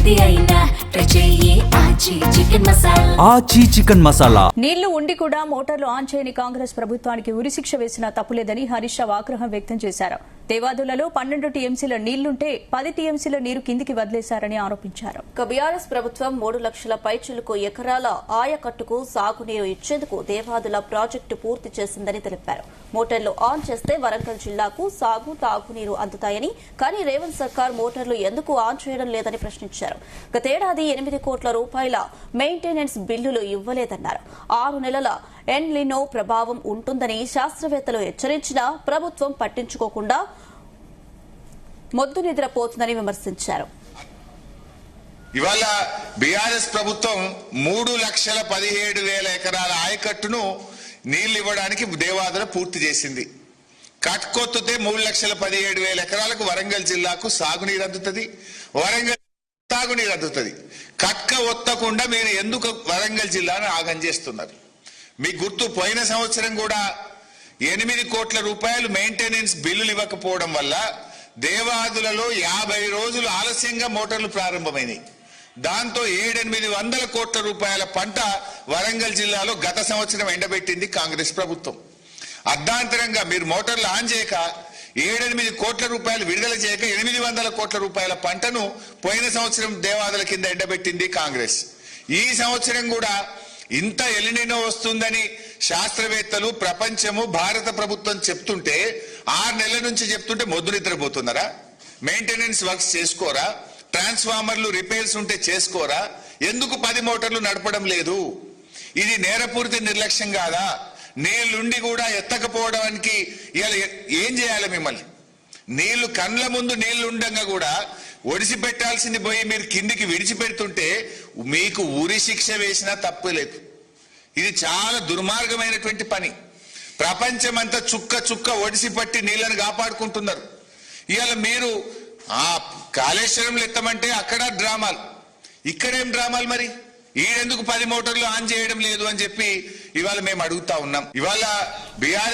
ఆచి చికెన్ మసాలా. నీళ్లు ఉండి కూడా మోటార్లు ఆన్ చేయని కాంగ్రెస్ ప్రభుత్వానికి ఉరిశిక్ష వేసినా తప్పులేదని హరీష్ రావు ఆగ్రహం వ్యక్తం చేశారు. దేవాదులలో 12 టీఎంసీల నీళ్లుంటే 10 టీఎంసీల నీరు కిందికి వదిలేశారని ఆరోపించారు. బీఆర్ఎస్ ప్రభుత్వం 3 లక్షల పైచిలుకు ఎకరాల ఆయకట్టుకు సాగునీరు ఇచ్చేందుకు దేవాదుల ప్రాజెక్టు పూర్తి చేసిందని తెలిపారు. మోటార్లు ఆన్ చేస్తే వరంగల్ జిల్లాకు సాగు తాగునీరు అందుతాయని, కానీ రేవంత్ సర్కార్ మోటార్లు ఎందుకు ఆన్ చేయడం లేదని ప్రశ్నించారు. గతేడాది 8 కోట్ల రూపాయల మెయింటెనెన్స్ బిల్లులు ఇవ్వలేదన్నారు. 6 నెలల ఎన్లినో ప్రభావం ఉంటుందని శాస్త్రవేత్తలు హెచ్చరించినా ప్రభుత్వం పట్టించుకోకుండా మొద్దు నిద్రపోతుందని విమర్శించారు. ఇవాళ బీఆర్ఎస్ ప్రభుత్వం 3,17,000 ఎకరాల ఆయకట్టును నీళ్లు ఇవ్వడానికి దేవాదుల పూర్తి చేసింది. కట్కొత్తుతే 3,17,000 ఎకరాలకు వరంగల్ జిల్లాకు సాగునీరు అందుతుంది, వరంగల్ తాగునీరు అందుతుంది. కట్క ఒత్తకుండా మీరు ఎందుకు వరంగల్ జిల్లాను ఆగం చేస్తున్నారు? మీ గుర్తు పోయిన సంవత్సరం కూడా 8 కోట్ల రూపాయలు మెయింటెనెన్స్ బిల్లులు ఇవ్వకపోవడం వల్ల దేవాదులలో 50 రోజులు ఆలస్యంగా మోటార్లు ప్రారంభమైనాయి. దాంతో 700-800 కోట్ల రూపాయల పంట వరంగల్ జిల్లాలో గత సంవత్సరం ఎండబెట్టింది కాంగ్రెస్ ప్రభుత్వం. అర్ధాంతరంగా మీరు మోటార్లు ఆన్ చేయక 7-8 కోట్ల రూపాయలు విడుదల చేయక 800 కోట్ల రూపాయల పంటను పోయిన సంవత్సరం దేవాదుల కింద ఎండబెట్టింది కాంగ్రెస్. ఈ సంవత్సరం కూడా ఇంత ఎలినినో వస్తుందని శాస్త్రవేత్తలు, ప్రపంచము, భారత ప్రభుత్వం చెప్తుంటే 6 నెలల నుంచి చెప్తుంటే మొద్దు నిద్రపోతున్నారా? మెయింటెనెన్స్ వర్క్స్ చేసుకోరా? ట్రాన్స్ఫార్మర్లు రిపేర్స్ ఉంటే చేసుకోరా? ఎందుకు 10 మోటార్లు నడపడం లేదు? ఇది నేరపూరిత నిర్లక్ష్యం కాదా? నీళ్లుండి కూడా ఎత్తకపోవడానికి ఏం చేయాలి? మిమ్మల్ని నీళ్లు కండ్ల ముందు నీళ్లు ఉండగా కూడా ఒడిసి పెట్టాల్సింది పోయి మీరు కిందికి విడిచిపెడుతుంటే మీకు ఉరి శిక్ష వేసినా తప్పు లేదు. ఇది చాలా దుర్మార్గమైనటువంటి పని. ప్రపంచమంతా చుక్క చుక్క ఒడిసి పట్టి నీళ్లను కాపాడుకుంటున్నారు. ఇవాళ మీరు ఆ కాళేశ్వరంలో ఎత్తమంటే అక్కడ డ్రామాలు, ఇక్కడేం డ్రామాలు? మరి ఈడెందుకు 10 మోటార్లు ఆన్ చేయడం లేదు అని చెప్పి ఇవాళ మేము అడుగుతా ఉన్నాం. ఇవాళ బీఆర్